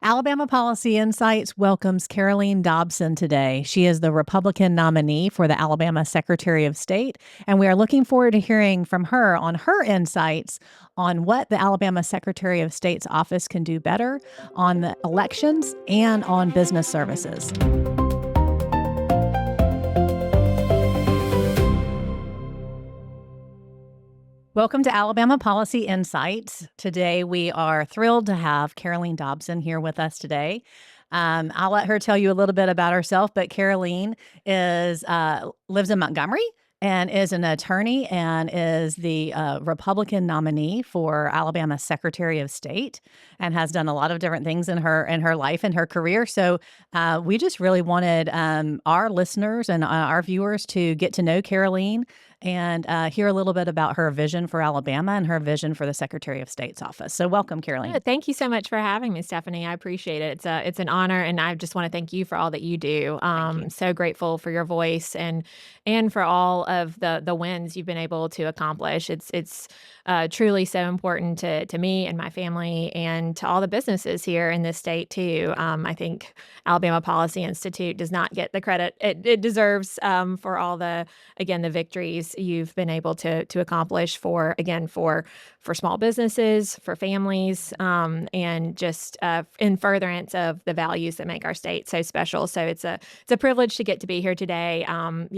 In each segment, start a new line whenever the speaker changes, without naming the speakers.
Alabama Policy Insights welcomes Caroleene Dobson today. She is the Republican nominee for the Alabama Secretary of State, and we are looking forward to hearing from her on her insights on what the Alabama Secretary of State's office can do better on the elections and on business services. Welcome to Alabama Policy Insights. Today, we are thrilled to have Caroleene Dobson here with us today. I'll let her tell you a little bit about herself, but Caroleene lives in Montgomery and is an attorney and is the Republican nominee for Alabama Secretary of State and has done a lot of different things in her life and her career. So we just really wanted our listeners and our viewers to get to know Caroleene and hear a little bit about her vision for Alabama and her vision for the Secretary of State's office. So welcome, Caroleene.
Thank you so much for having me, Stephanie. I appreciate it. It's an honor, and I just want to thank you for all that you do. So grateful for your voice and for all of the wins you've been able to accomplish. It's truly so important to me and my family and to all the businesses here in this state too. I think Alabama Policy Institute does not get the credit it deserves for all the victories you've been able to accomplish for small businesses, for families, and just in furtherance of the values that make our state so special. So it's a privilege to get to be here today. I'm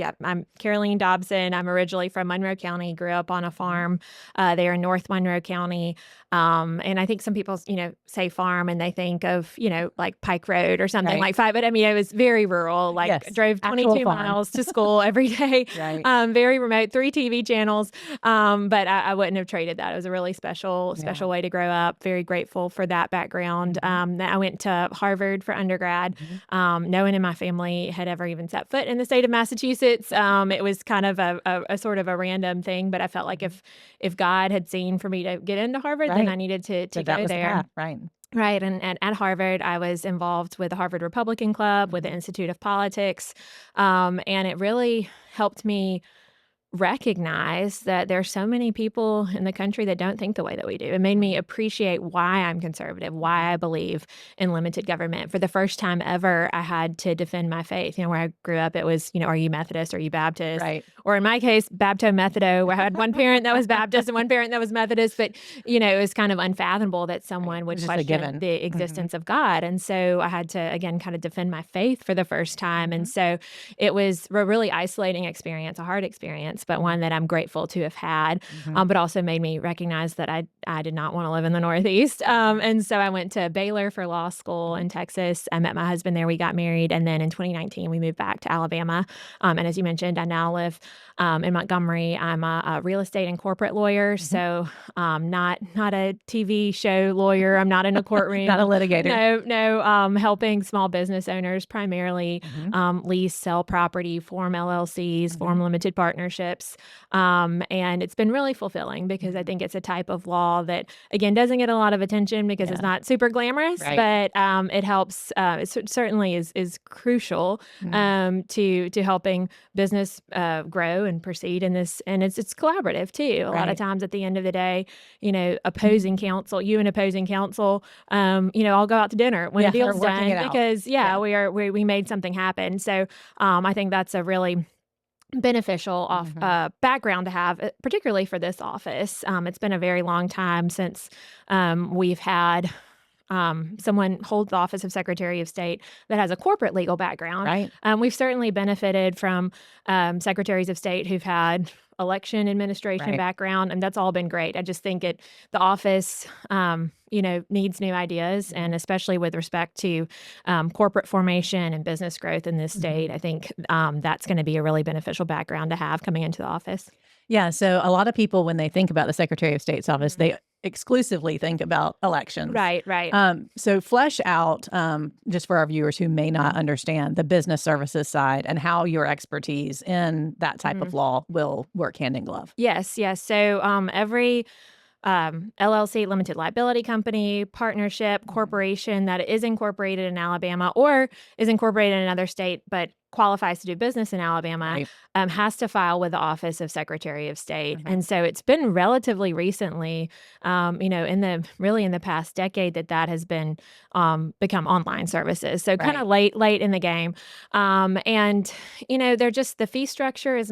Caroleene Dobson. I'm originally from Monroe County, grew up on a farm there in North Monroe County. And I think some people, say farm and they think of, like Pike Road or something like that. But I mean, it was very rural, drove 22 miles to school every day, very remote, 3 TV channels. But I wouldn't have traded that. It was a really special way to grow up. Very grateful for that background. I went to Harvard for undergrad. No one in my family had ever even set foot in the state of Massachusetts. It was kind of a sort of a random thing, but I felt like if God had seen for me to get into Harvard, then I needed to go there. Right. And at Harvard, I was involved with the Harvard Republican Club, with the Institute of Politics. And it really helped me recognize that there are so many people in the country that don't think the way that we do. It made me appreciate why I'm conservative, why I believe in limited government. For the first time ever, I had to defend my faith. Where I grew up, it was, are you Methodist? Are you Baptist?
Right.
Or in my case, Bapto-Methodo, where I had one parent that was Baptist and one parent that was Methodist. But, it was kind of unfathomable that someone would question the existence of God. And so I had to, again, kind of defend my faith for the first time. And so it was a really isolating experience, a hard experience, but one that I'm grateful to have had, but also made me recognize that I did not want to live in the Northeast. And so I went to Baylor for law school in Texas. I met my husband there. We got married. And then in 2019, we moved back to Alabama. And as you mentioned, I now live in Montgomery. I'm a real estate and corporate lawyer. So not a TV show lawyer. I'm not in a courtroom.
Not a litigator.
No. Helping small business owners primarily lease, sell property, form LLCs, form limited partnerships. And it's been really fulfilling because I think it's a type of law that, again, doesn't get a lot of attention because it's not super glamorous, but it helps. It certainly is crucial to helping business grow and proceed in this. And it's collaborative too. A lot of times at the end of the day, opposing counsel, you and opposing counsel, I'll go out to dinner when the deal's done because we made something happen. So I think that's a really beneficial background to have, particularly for this office. It's been a very long time since we've had someone hold the office of Secretary of State that has a corporate legal background. We've certainly benefited from secretaries of state who've had election administration background, and that's all been great. I just think the office, needs new ideas, and especially with respect to corporate formation and business growth in this state, I think that's going to be a really beneficial background to have coming into the office.
Yeah. So a lot of people, when they think about the Secretary of State's office, they exclusively think about elections.
Right.
So flesh out, just for our viewers who may not understand, the business services side and how your expertise in that type of law will work hand in glove.
Yes. So every LLC, limited liability company, partnership, corporation that is incorporated in Alabama or is incorporated in another state, but qualifies to do business in Alabama
Right.
has to file with the Office of Secretary of State.
Mhm.
And so it's been relatively recently, in the past decade that has been become online services. So kind
Right.
of late in the game. And they're just the fee structure has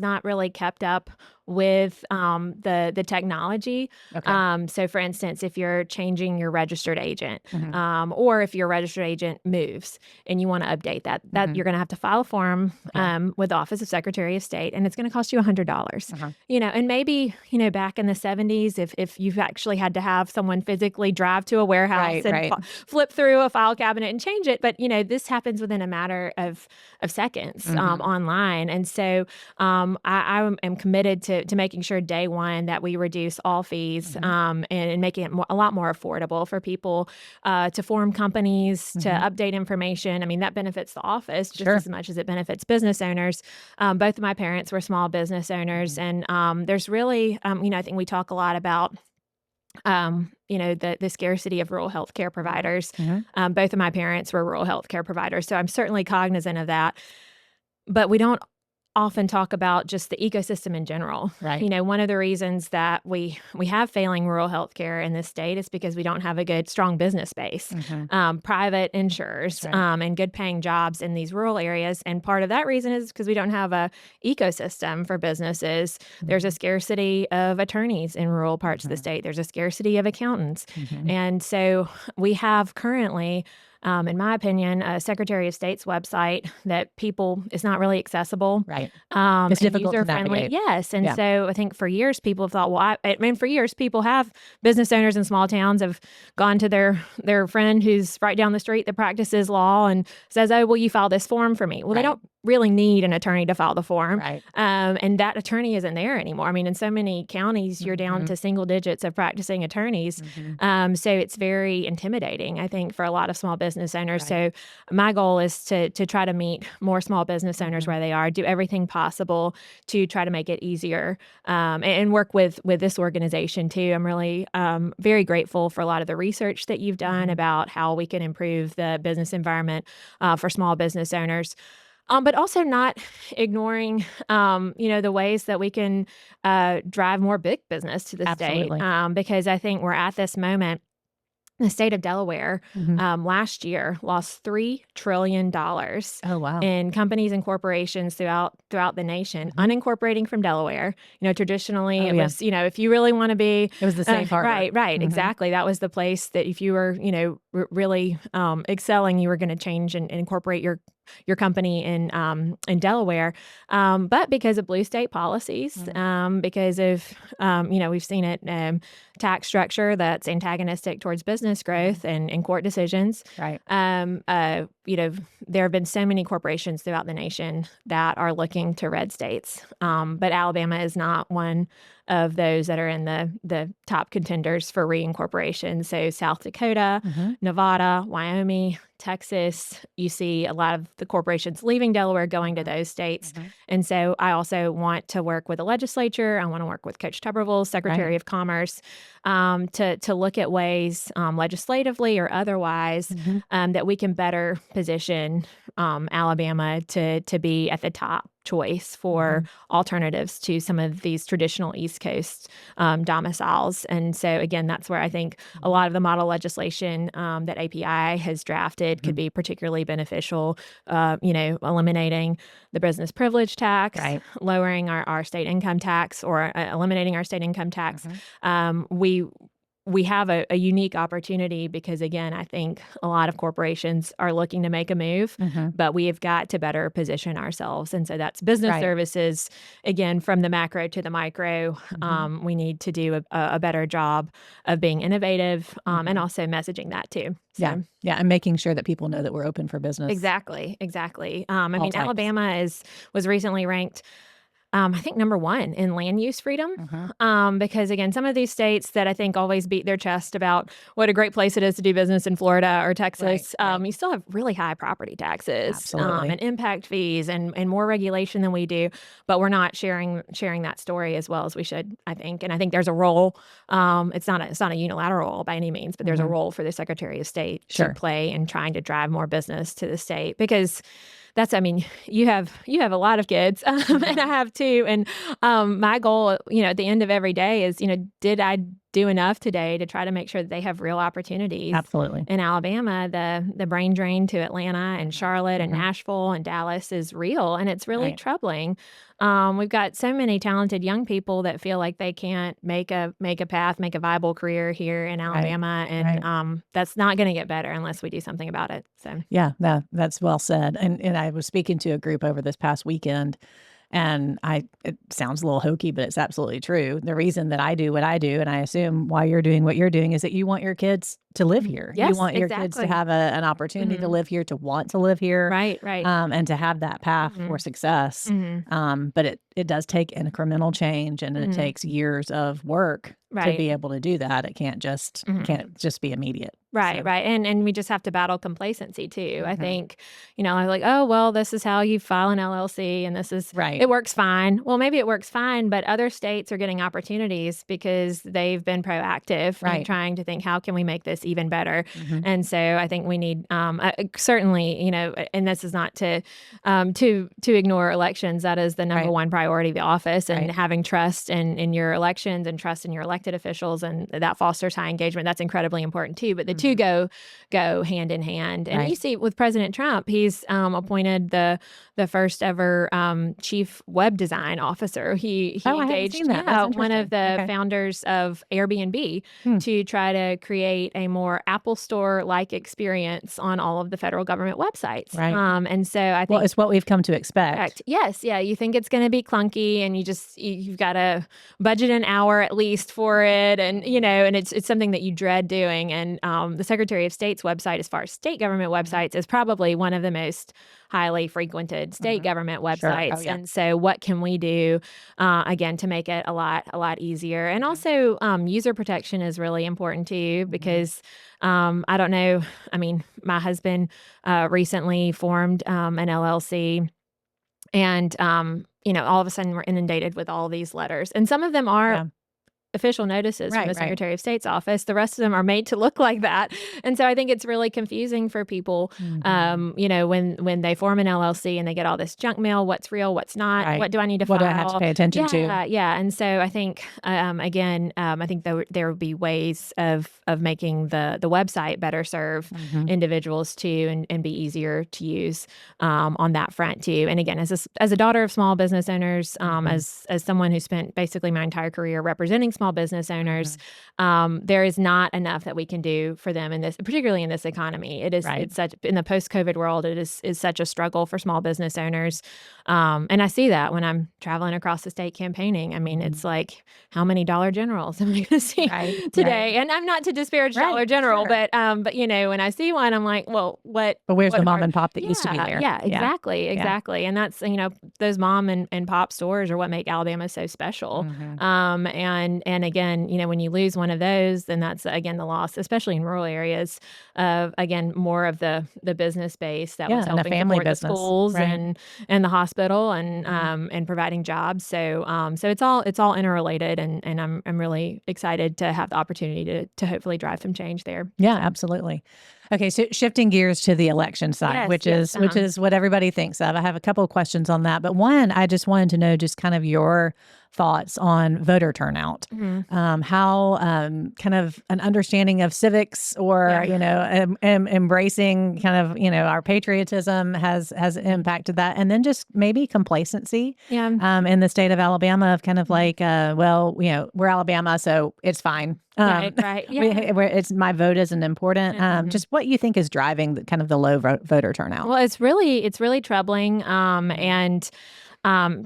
not really kept up with the technology.
Okay.
So for instance, if you're changing your registered agent,
Mhm.
or if your registered agent moves and you want to update that
Mhm.
you're going to have to file a form
Okay.
with the Office of Secretary of State, and it's going to cost you $100.
Uh-huh.
And maybe back in the 70s, if you've actually had to have someone physically drive to a warehouse
Right,
and
right.
flip through a file cabinet and change it, but this happens within a matter of seconds
Mhm.
online, and so I am committed to making sure day one that we reduce all fees
Mhm.
and making it a lot more affordable for people to form companies, to
Mhm.
update information. I mean, that benefits the office just
Sure.
as much as it benefits business owners. Both of my parents were small business owners,
Mhm.
and there's really, I think we talk a lot about the scarcity of rural healthcare
Mhm.
providers.
Mhm.
Both of my parents were rural healthcare providers, so I'm certainly cognizant of that. But we don't often talk about just the ecosystem in general.
Right.
One of the reasons that we have failing rural healthcare in this state is because we don't have a good, strong business base,
Mhm.
private
That's
insurers,
right.
and good paying jobs in these rural areas. And part of that reason is because we don't have a ecosystem for businesses. There's a
Mhm.
scarcity of attorneys in rural parts of the
Mhm.
state. There's a scarcity of accountants.
Mhm.
And so we have currently in my opinion, a Secretary of State's website that people is not really accessible
Right. It's
and
difficult to
user friendly.
navigate.
Yes, and
Yeah.
so I think for years people have thought, well, I mean, for years people have business owners in small towns have gone to their friend who's right down the street that practices law and says, "Oh, will you file this form for me?" Well, they
Right.
don't really need an attorney to file the form,
Right.
and that attorney isn't there anymore. I mean, in so many counties, you're down
Mhm.
to single digits of practicing attorneys,
Mhm.
so it's very intimidating, I think, for a lot of small business owners.
Right.
So my goal is to try to meet more small business owners
Mhm.
where they are, do everything possible to try to make it easier, and work with this organization too. I'm really very grateful for a lot of the research that you've done
Mhm.
about how we can improve the business environment for small business owners. But also not ignoring, the ways that we can drive more big business to the state,
Absolutely.
because I think we're at this moment. The state of Delaware,
Mhm.
last year lost $3 trillion
Oh, wow.
in companies and corporations throughout the nation,
Mhm.
unincorporating from Delaware. Traditionally
Oh,
it
yeah.
was, if you really want to be,
It was the safe harbor.
right,
Mhm.
exactly. That was the place that if you were, really excelling, you were going to change and incorporate your company in Delaware. But because of blue state policies,
Mhm.
because of, we've seen it. Tax structure that's antagonistic towards business
Mhm.
growth and court decisions.
Right.
There have been so many corporations throughout the nation that are looking to red states, but Alabama is not one of those that are in the top contenders for reincorporation. So South Dakota,
Mhm.
Nevada, Wyoming, Texas, you see a lot of the corporations leaving Delaware going to
Mhm.
those states.
Mhm.
And so I also want to work with the legislature. I want to work with Coach Tuberville,
Right.
Secretary of Commerce, to look at ways, legislatively or otherwise,
Mhm.
that we can better position Alabama to be at the top choice for
Mhm.
alternatives to some of these traditional East Coast domiciles. And so, again, that's where I think a
Mhm.
lot of the model legislation that API has drafted could
Mhm.
be particularly beneficial. Eliminating the business privilege tax,
Right.
lowering our state income tax, or eliminating our state income tax.
Mhm.
We have a unique opportunity because, again, I think a lot of corporations are looking to make a move,
Mhm.
but we have got to better position ourselves. And so that's business
Right.
services, again, from the macro to the micro.
Mhm.
We need to do a better job of being innovative, and
Mhm.
also messaging that too.
Yeah.
So
Yeah, and making sure that people know that we're open for business,
exactly, exactly. I
all
mean,
types.
Alabama was recently ranked I think number 1 in land use freedom,
Mhm.
because, again, some of these states that I think always beat their chest about what a great place it is to do business in Florida or
Right.
Texas,
Right.
you still have really high property taxes,
Absolutely.
and impact fees and more regulation than we do, but we're not sharing that story as well as we should, I think. And I think there's a role, it's not a unilateral role by any means, but there's a
Mhm.
role for the Secretary of State to
Sure.
play in trying to drive more business to the state because That's I mean, you have a lot of kids, and I have 2, and, my goal, at the end of every day is, did I do enough today to try to make sure that they have real opportunities
Absolutely.
in Alabama? The brain drain to Atlanta and Charlotte and Nashville and Dallas is real, and it's really
Right.
troubling. We've got so many talented young people that feel like they can't make a path, make a viable career here in Alabama, and
Right.
that's not going to get better unless we do something about it. So,
Yeah, that's well said. And I was speaking to a group over this past weekend, and it sounds a little hokey, but it's absolutely true. The reason that I do what I do, and I assume why you're doing what you're doing, is that you want your kids to live here. You
yes,
want your kids to
exactly.
have an opportunity to live here, to want to live here,
Right, right.
and to have that path for
Mhm,
success.
mhm,
But it does take incremental change, and it
mhm.
takes years of work to
Right.
be able to do that. It
Mhm.
can't just be immediate.
Right,
So,
right, and we just have to battle complacency too. I
mhm.
think, I'm like, "Oh, well, this is how you file an LLC, and this is
Right,
it works fine." Well, maybe it works fine, but other states are getting opportunities because they've been proactive in
right.
trying to think, "How can we make this even better?"
Mhm.
And so I think we need, certainly, and this is not to ignore elections. That is the number
Right,
one priority of the office, and
right.
having trust in your elections and trust in your elected officials, and that fosters high engagement. That's incredibly important too. But the two
Mhm.
go hand in hand. And you
Right.
see with President Trump, he's appointed the first ever chief web design officer. He
Oh, I hadn't seen
engaged,
that. That's
one of
interesting.
the
Okay.
founders of Airbnb
Hmm.
to try to create a more Apple Store like experience on all of the federal government websites.
Right.
And so I
Well,
think
it's what we've come to expect.
correct. Yes, yeah, you think it's gonna be clunky, and you've gotta budget an hour at least for it, and, and it's something that you dread doing, and, the Secretary of State's website, as far as state government
Mhm.
websites, is probably one of the most highly frequented state
Mhm.
government
Sure. Oh,
websites,
yeah.
and so what can we do, again, to make it a lot easier? And
Mhm.
also, user protection is really important too
Mhm.
because, I don't know, I mean, my husband, recently formed, an LLC, and, all of a sudden, we're inundated with all these letters, and some of them are
Yeah.
official notices from
Right,
the
right.
Secretary of State's office. The rest of them are made to look like that, and so I think it's really confusing for people,
Mhm.
when they form an LLC and they get all this junk mail, what's real, what's not,
Right.
what do I need to
What do I have to
file?
pay attention to?
Yeah, yeah, and so I think, again, I think there would be ways of making the website better serve
Mhm.
individuals too, and be easier to use, on that front too. And again, as a daughter of small business owners,
Mhm.
as someone who spent basically my entire career representing small business owners,
Mhm.
there is not enough that we can do for them in this, particularly in this economy.
Right.
It's such in the post-COVID world. It is such a struggle for small business owners, and I see that when I'm traveling across the state campaigning. I mean, it's
Mhm.
like, how many Dollar Generals am I going to see
Right, right.
today? And I'm not to disparage
Right.
Dollar General,
Sure.
but when I see one, I'm like, well,
But where's the
what
mom
are
and pop that used to be
yeah,
there?
yeah,
Yeah.
exactly,
Yeah.
exactly, and that's, those mom and pop stores are what make Alabama so special,
Mhm.
and again, when you lose one of those, then that's, again, the loss, especially in rural areas, of, again, more of the business base that was
Yeah, and a
helping
family
support the
business.
schools
Right.
and the hospital,
Mhm.
and providing jobs, so it's all interrelated, and I'm really excited to have the opportunity to hopefully drive some change there,
Yeah,
so
absolutely. Okay, so shifting gears to the election side,
yes, yes,
which is what everybody thinks of. I have a couple of questions on that, but one, I just wanted to know just kind of your thoughts on voter turnout.
mhm,
How kind of an understanding of civics, or
yeah,
embracing kind of our patriotism has impacted that, and then just maybe complacency
yeah,
in the state of Alabama, of kind of
mhm.
like, well, we're Alabama, so it's fine.
Right, right, yeah.
It's my vote isn't important.
Mhm.
Just what you think is driving the kind of the low voter turnout.
Well, it's really troubling,
Mhm.
and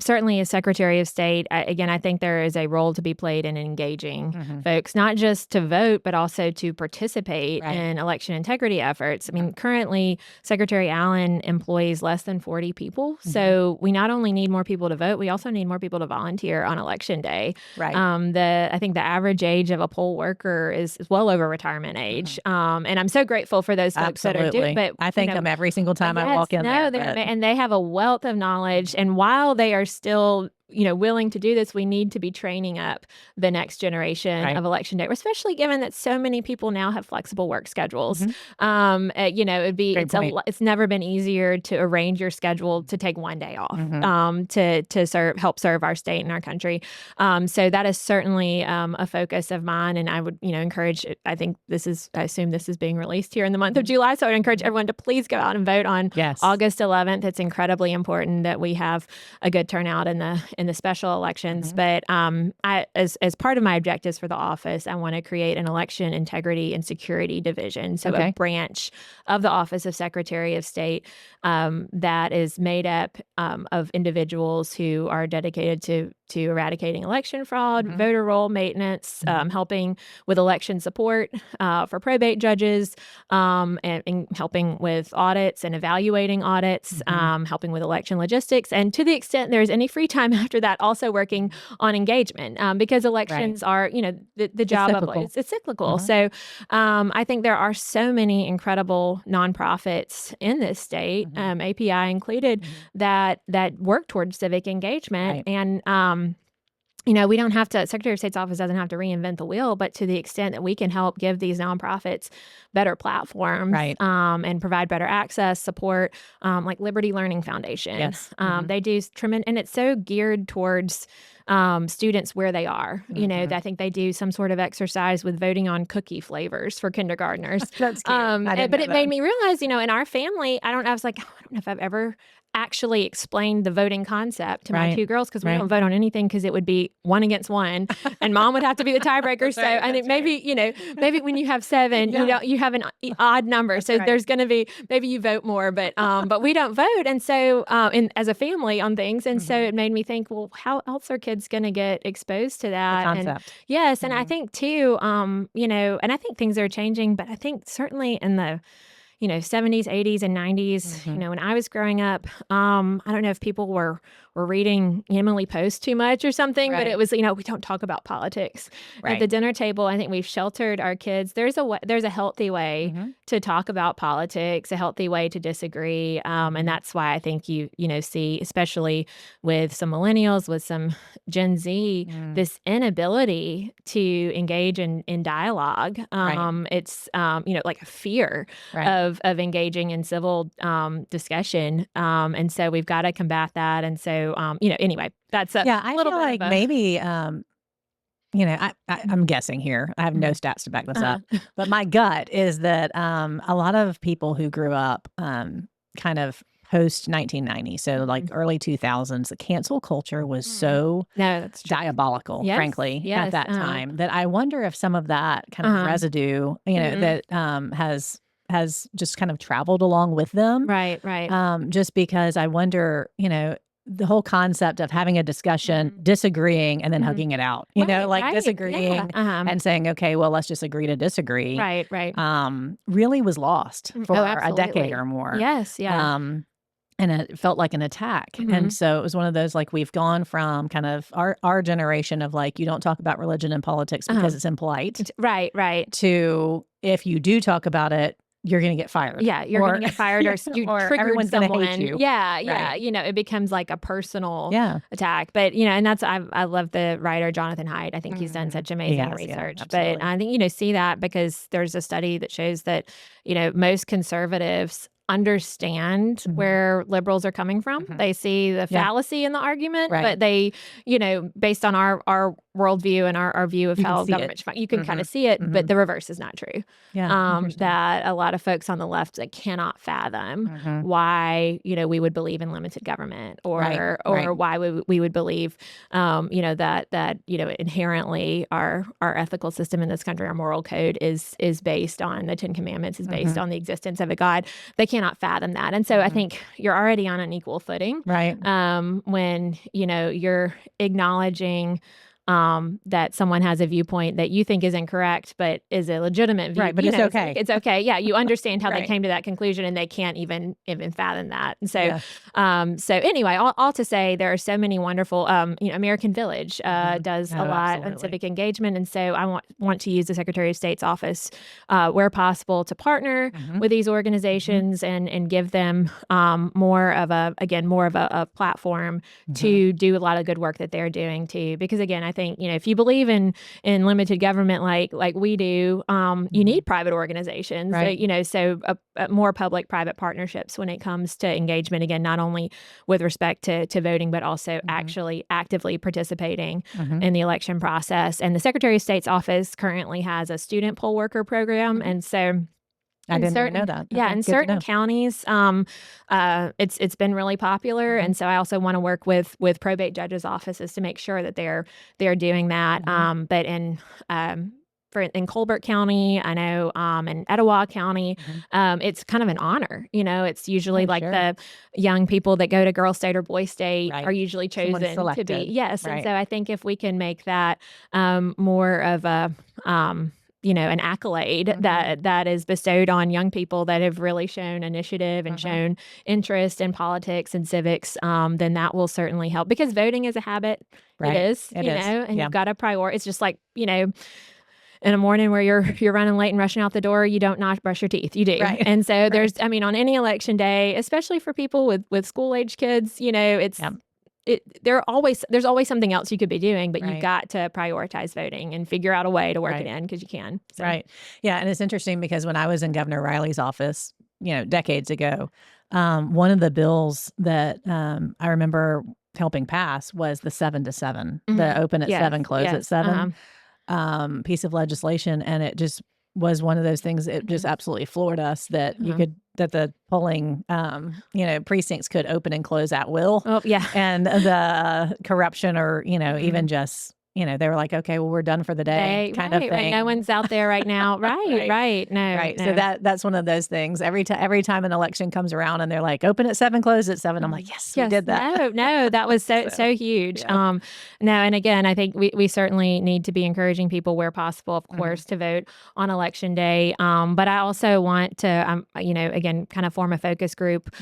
certainly as Secretary of State, again, I think there is a role to be played in engaging
Mhm.
folks, not just to vote, but also to participate
Right.
in election integrity efforts. I
Mhm.
mean, currently, Secretary Allen employs less than 40 people.
Mhm.
So we not only need more people to vote, we also need more people to volunteer on election day.
Right.
I think the average age of a poll worker is well over retirement age.
Mhm.
And I'm so grateful for those folks that are doing,
Absolutely.
but
I thank them every single time I
yes,
walk in
no,
there,
they're
but
and they have a wealth of knowledge,
Mhm.
and while they are still willing to do this, we need to be training up the next generation
Right.
of election day, especially given that so many people now have flexible work schedules.
Great point.
It's never been easier to arrange your schedule to take one day off to help serve our state and our country. So that is certainly a focus of mine, and I would encourage. I assume this is being released here in the month of July, so I would encourage everyone to please go out and vote on
Yes.
August 11th. It's incredibly important that we have a good turnout in the special elections. But as part of my objectives for the office, I want to create an election integrity and security division, so a branch of the Office of Secretary of State that is made up of individuals who are dedicated to eradicating election fraud, voter roll maintenance, helping with election support for probate judges, and helping with audits and evaluating audits, helping with election logistics, and to the extent there's any free time after that, also working on engagement because elections are, the job it's cyclical. So I think there are so many incredible nonprofits in this state, API included, that work towards civic engagement. And we don't have to, Secretary of State's office doesn't have to reinvent the wheel, but to the extent that we can help give these nonprofits better platforms and provide better access, support, like Liberty Learning Foundation.
Yes.
They do tremendous, and it's so geared towards students where they are. I think they do some sort of exercise with voting on cookie flavors for kindergartners.
That's cute.
But it made me realize, in our family, I was like, I don't know if I've ever actually explained the voting concept to my two girls, because we don't vote on anything because it would be 1 against 1 and mom would have to be the tiebreaker. So I think maybe when you have 7, you have an odd number. So there's going to be, maybe you vote more, but we don't vote. And so as a family on things. And so it made me think, well, how else are kids going to get exposed to that?
The concept.
And yes. And I think too, and I think things are changing, but I think certainly in the 70s, 80s, and 90s, when I was growing up, I don't know if people were reading Emily Post too much or something, but it was, we don't talk about politics at the dinner table. I think we've sheltered our kids. There's a healthy way to talk about politics, a healthy way to disagree. And that's why I think you see, especially with some millennials, with some Gen Z, this inability to engage in dialogue. It's, like a fear of engaging in civil discussion. And so we've got to combat that. And so, anyway, that's
I feel like maybe, I'm guessing here. I have no stats to back this up, but my gut is that a lot of people who grew up kind of post 1990, so like early 2000s, the cancel culture was so diabolical, frankly, at that time, that I wonder if some of that kind of residue, that has just kind of traveled along with them.
Right.
Just because I wonder, the whole concept of having a discussion, disagreeing, and then hugging it out, disagreeing and saying, okay, well, let's just agree to disagree.
Right.
Really was lost for a decade or more.
Yes. Yeah.
And it felt like an attack. And so it was one of those, like, we've gone from kind of our generation of like, you don't talk about religion and politics because it's impolite.
Right.
To, if you do talk about it, you're going to get fired.
Yeah, you're going to get fired, or you
or
triggered
everyone's
someone.
Gonna hate you.
Yeah. It becomes like a personal attack. But and that's I love the writer Jonathan Haidt. I think he's done such amazing research. But I think see that because there's a study that shows that most conservatives understand where liberals are coming from. They see the fallacy in the argument, but they, based on our worldview and our view of how government, you can kind of see it, but the reverse is not true. That a lot of folks on the left that cannot fathom why, we would believe in limited government or why we would believe, that inherently our ethical system in this country, our moral code is based on the 10 Commandments, is based on the existence of a God. They cannot fathom that. And so I think you're already on an equal footing.
Right.
When, you're acknowledging that someone has a viewpoint that you think is incorrect, but is a legitimate view.
Right, but it's okay.
It's okay. Yeah, you understand how they
Right.
came to that conclusion, and they can't even fathom that. And so,
Yeah.
so anyway, all to say, there are so many wonderful. American Village does
Oh,
a lot on
absolutely.
civic engagement, and so I want to use the Secretary of State's office where possible to partner with these organizations and give them more of a platform to do a lot of good work that they're doing too. Because again, I think if you believe in limited government like we do, you need private organizations.
Right.
So more public-private partnerships when it comes to engagement. Again, not only with respect to voting, but also actually actively participating in the election process. And the Secretary of State's office currently has a student poll worker program, and so.
I didn't even know that.
Yeah,
Okay,
in
good to
certain
know.
counties, it's been really popular, and so I also want to work with probate judges' offices to make sure that they're doing that. But in Colbert County, I know, in Etowah County, it's kind of an honor. It's usually like
sure.
the young people that go to Girl State or Boy State
Right.
are usually
Someone's
chosen to
selected.
be. Yes, and
Right.
so I think if we can make that more of a an accolade that is bestowed on young people that have really shown initiative and shown interest in politics and civics, then that will certainly help, because voting is a habit.
Right.
It is,
It is.
and
Yeah.
you've got to prioritize. It's just like, in a morning where you're running late and rushing out the door, you don't not brush your teeth. You do.
Right.
And so there's, on any election day, especially for people with school age kids, it's, there's always something else you could be doing, but you've got to prioritize voting and figure out a way to work it in, because you can. So.
Right. Yeah. And it's interesting because when I was in Governor Riley's office, decades ago, one of the bills that I remember helping pass was the 7 to 7, the open at 7, close at 7 piece of legislation. And it just was one of those things. It just absolutely floored us that that the polling, precincts could open and close at will.
Oh, yeah.
And the corruption or, even just, they were like, okay, well, we're done for the day kind of thing.
Right. No one's out there right now. Right. No.
Right.
No.
So that's one of those things. Every time an election comes around and they're like, open at 7, close at 7. I'm like, yes, we did that.
No, that was so huge.
Yeah.
No, and again, I think we certainly need to be encouraging people where possible, of course, to vote on election day. But I also want to, again, kind of form a focus group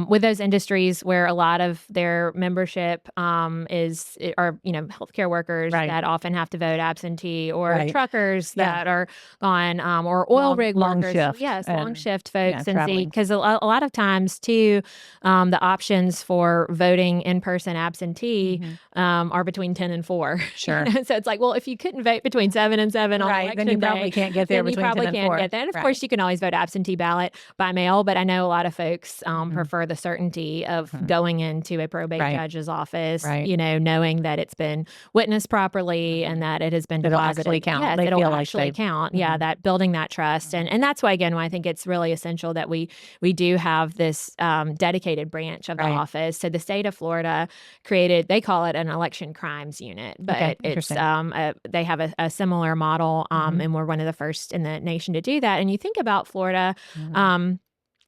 with those industries where a lot of their membership are healthcare workers that often have to vote absentee, or truckers that are gone, or oil rig
long
workers.
shift.
Yes, long shift folks.
Yeah,
and see, because a lot of times too, the options for voting in person absentee are between 10 and 4.
Sure.
So it's like, well, if you couldn't vote between 7 and 7 on election
then you
day,
probably can't get there
then you
between
probably
10 and
can't
4.
get there. And of course, you can always vote absentee ballot by mail, but I know a lot of folks prefer the certainty of going into a probate judge's office, knowing that it's been witnessed properly and that it has been
It'll
deposited.
actually count.
Yes,
They
it'll
feel like
actually
they-
count. Yeah, that building that trust. And that's why, again, I think it's really essential that we do have this dedicated branch of the office. So the state of Florida created, they call it an election crimes unit, but it's they have a similar model, and we're one of the first in the nation to do that. And you think about Florida,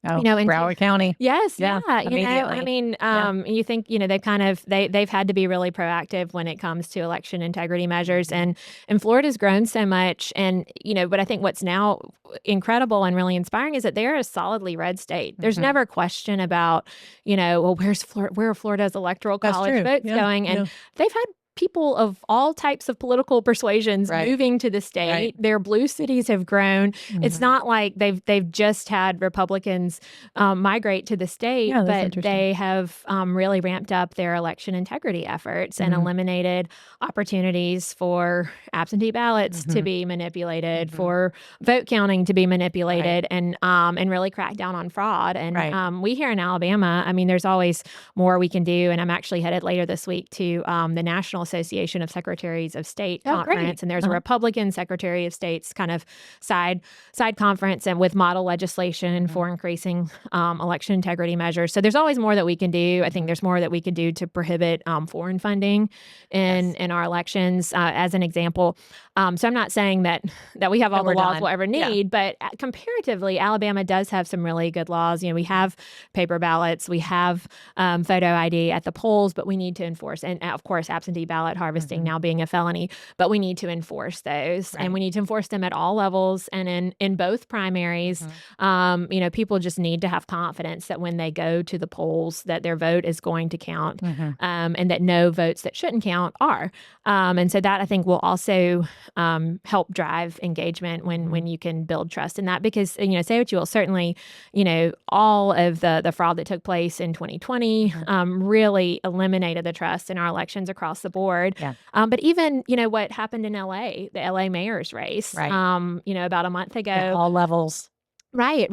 in
Broward County.
Yes,
Yeah, immediately.
You think, they've had to be really proactive when it comes to election integrity measures, and Florida's grown so much, and but I think what's now incredible and really inspiring is that they're a solidly red state. There's never question about, well, where are Florida's electoral college votes going, and they've had people of all types of political persuasions moving to the state. Their blue cities have grown. It's not like they've just had Republicans migrate to the state, but they have really ramped up their election integrity efforts and eliminated opportunities for absentee ballots to be manipulated, for vote counting to be manipulated, and really crack down on fraud. And we here in Alabama, there's always more we can do. And I'm actually headed later this week to the National Association of Secretaries of State conference, and there's a Republican Secretary of State's kind of side conference, and with model legislation for increasing election integrity measures. So there's always more that we can do. I think there's more that we can do to prohibit foreign funding in our elections, as an example. So I'm not saying that we have all the laws we'll ever need, but comparatively, Alabama does have some really good laws. We have paper ballots, we have photo ID at the polls, but we need to enforce, and of course, absentee ballots ballot harvesting now being a felony, but we need to enforce those, and
Right.
we need to enforce them at all levels and in both primaries. People just need to have confidence that when they go to the polls, that their vote is going to count, and that no votes that shouldn't count are. And so that I think will also help drive engagement when you can build trust in that, because say what you will, certainly all of the fraud that took place in 2020 really eliminated the trust in our elections across the board.
Yeah.
But even what happened in LA, the LA mayor's race,
Right.
about a month ago.
At all levels.
Right.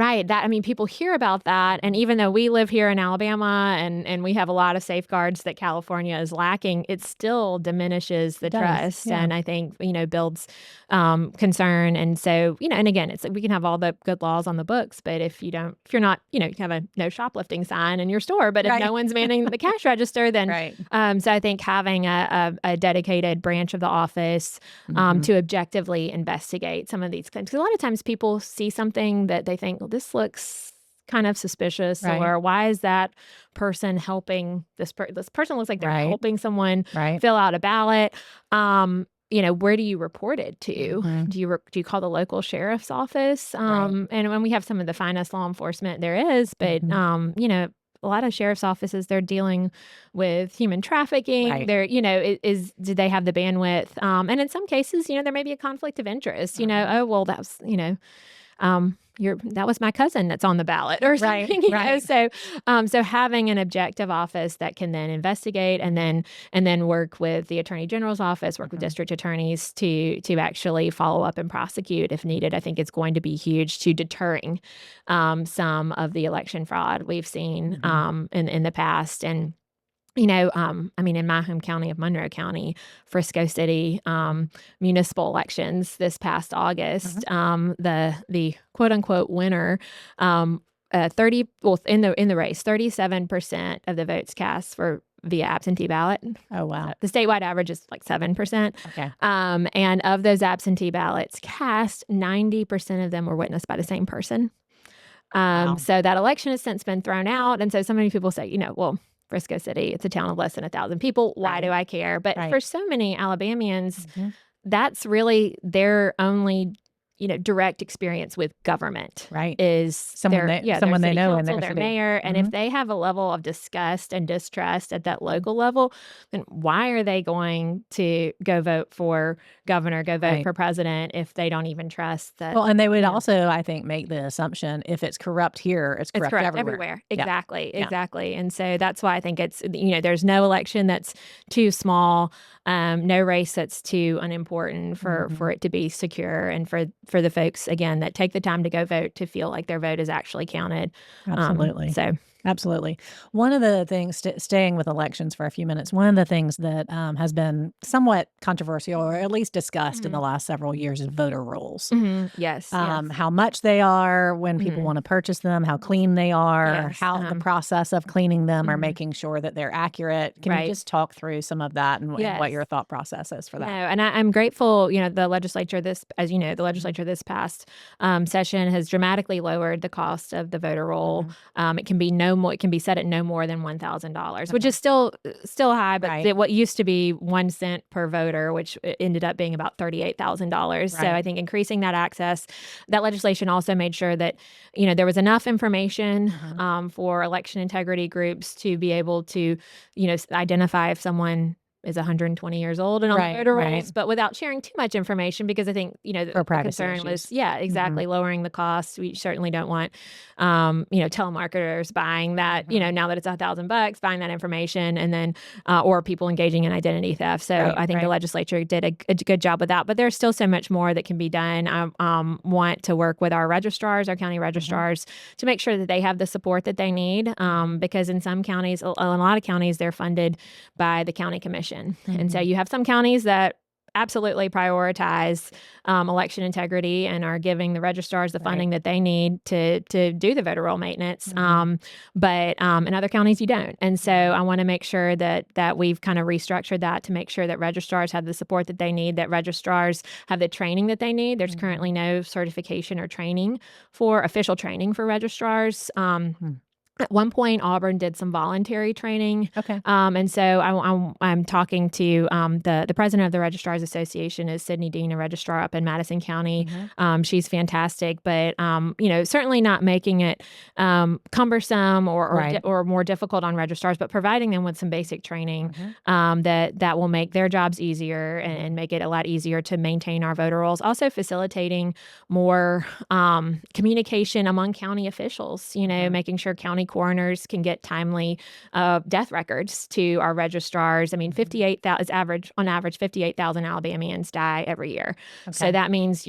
People hear about that, and even though we live here in Alabama and we have a lot of safeguards that California is lacking, it still diminishes the
It does,
trust,
yeah.
and I think builds concern. And so and again, it's like we can have all the good laws on the books, but if you're not, you have a no shoplifting sign in your store, but if
Right.
no one's manning the cash register, then
Right.
so I think having a dedicated branch of the office to objectively investigate some of these claims, because a lot of times people see something that they think, well, this looks kind of suspicious,
Right.
or why is that person helping this person looks like they're
Right.
helping someone
Right.
fill out a ballot. Where do you report it to? Do you call the local sheriff's office? And when we have some of the finest law enforcement there is, but a lot of sheriff's offices, they're dealing with human trafficking.
Right.
They're, do they have the bandwidth? And in some cases, there may be a conflict of interest. Oh, well, that's, that was my cousin that's on the ballot or
Right,
something.
right.
So having an objective office that can then investigate and then work with the attorney general's office, work with district attorneys to actually follow up and prosecute if needed, I think it's going to be huge to deterring some of the election fraud we've seen in the past. And in my home county of Monroe County, Frisco City, municipal elections this past August, the quote unquote winner, in the race, 37% of the votes cast were via absentee ballot.
Oh, wow.
The statewide average is like 7%.
Okay.
And of those absentee ballots cast, 90% of them were witnessed by the same person.
Wow.
So that election has since been thrown out. And so many people say, well, Frisco City, it's a town of less than 1,000 people. Why do I care? But for so many Alabamians, that's really their only, direct experience with government.
Right.
Is
someone they know in their
their
city.
mayor. And if they have a level of disgust and distrust at that local level, then why are they going to go vote for governor, go vote for president if they don't even trust that?
Well, and they would also, I think, make the assumption if it's corrupt here, it's corrupt everywhere.
Exactly. Exactly. And so that's why I think it's, there's no election that's too small, no race that's too unimportant for it to be secure, and for the folks, again, that take the time to go vote to feel like their vote is actually counted.
Absolutely. Absolutely. One of the things, staying with elections for a few minutes, one of the things that has been somewhat controversial, or at least discussed in the last several years, is voter rolls.
Yes.
How much they are, when people want to purchase them, how clean they are, how the process of cleaning them or making sure that they're accurate. Can you just talk through some of that and what your thought process is for that?
No, and I'm grateful, the legislature this past session has dramatically lowered the cost of the voter roll. It can be set at no more than $1,000, which is still high, but what used to be 1 cent per voter, which ended up being about $38,000. So I think increasing that access, that legislation also made sure that there was enough information for election integrity groups to be able to identify if someone is 120 years old and on the voter rolls, but without sharing too much information, because I think, the concern was, lowering the cost. We certainly don't want, telemarketers buying that, now that it's $1,000, buying that information, and then, or people engaging in identity theft. So I think the legislature did a good job with that, but there's still so much more that can be done. I want to work with our registrars, our county registrars, to make sure that they have the support that they need, because in some counties, a lot of counties, they're funded by the county commission. And so you have some counties that absolutely prioritize election integrity and are giving the registrars the funding that they need to do the voter roll maintenance. But in other counties, you don't. And so I want to make sure that we've kind of restructured that to make sure that registrars have the support that they need, that registrars have the training that they need. There's currently no certification or training for official training for registrars. At one point, Auburn did some voluntary training,
Okay.
and so I'm talking to the president of the Registrars Association is Sydney Dean, a registrar up in Madison County.
Mhm.
She's fantastic, but certainly not making it cumbersome
Right.
or more difficult on registrars, but providing them with some basic training
Mhm.
that will make their jobs easier
Mhm.
and make it a lot easier to maintain our voter rolls. Also, facilitating more communication among county officials.
Mhm.
Making sure county coroners can get timely death records to our registrars. I mean,
Mhm.
58,000 on average, 58,000 Alabamians die every year. So
Okay.
that means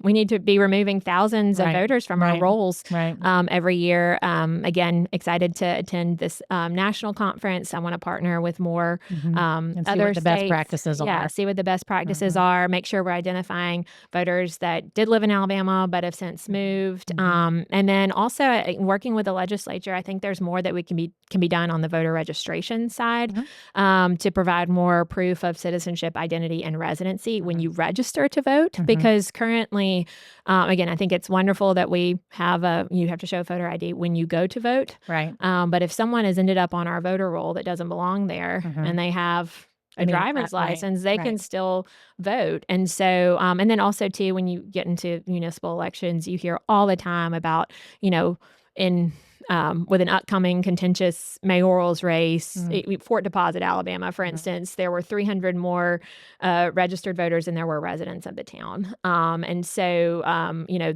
we need to be removing thousands of
Right.
voters from our
Right.
rolls
Right.
every year. Again, excited to attend this national conference. I want to partner with more
Mhm. And see
other
what the best
states.
practices
Yeah,
are.
see what the best practices
Mhm.
are. Make sure we're identifying voters that did live in Alabama but have since
Mhm.
moved.
Mhm.
And then also working with the legislature, I think there's more that we can be done on the voter registration side
Mhm.
to provide more proof of citizenship, identity, and residency when
Mhm.
you register to vote.
Mhm.
Because currently, again, I think it's wonderful that you have to show voter ID when you go to vote.
Right.
But if someone has ended up on our voter roll that doesn't belong there
Mhm.
and they have
I
a
mean,
driver's
right.
license, they can
Right.
still vote. And so, and then also too, when you get into municipal elections, you hear all the time about, you know, in with an upcoming contentious mayoral's race,
Mm.
Fort Deposit, Alabama, for
Mhm.
instance, there were 300 more registered voters than there were residents of the town. And so,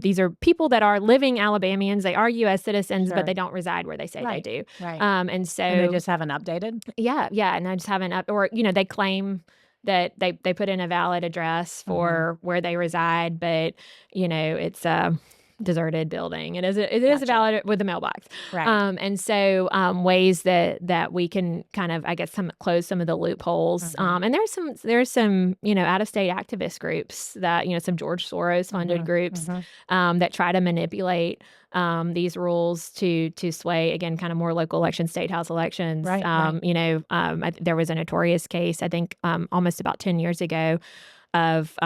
these are people that are living Alabamians. They are U.S. citizens, but
Sure.
they don't reside where they say they
Right.
do.
Right.
And
And they
so,
just haven't updated?
yeah, and I just haven't or they claim that they put in a valid address
Mhm.
for where they reside, but it's a deserted building. It is a
Gotcha.
valid with the mailbox.
Right.
And so ways that we can kind of, I guess, close some of the loopholes.
Mhm.
And there's some out of state activist groups that some George Soros funded
Mhm.
groups
Mhm.
that try to manipulate these rules to sway, again, kind of more local elections, state house elections.
Right. Right.
There was a notorious case, I think, almost about 10 years ago of,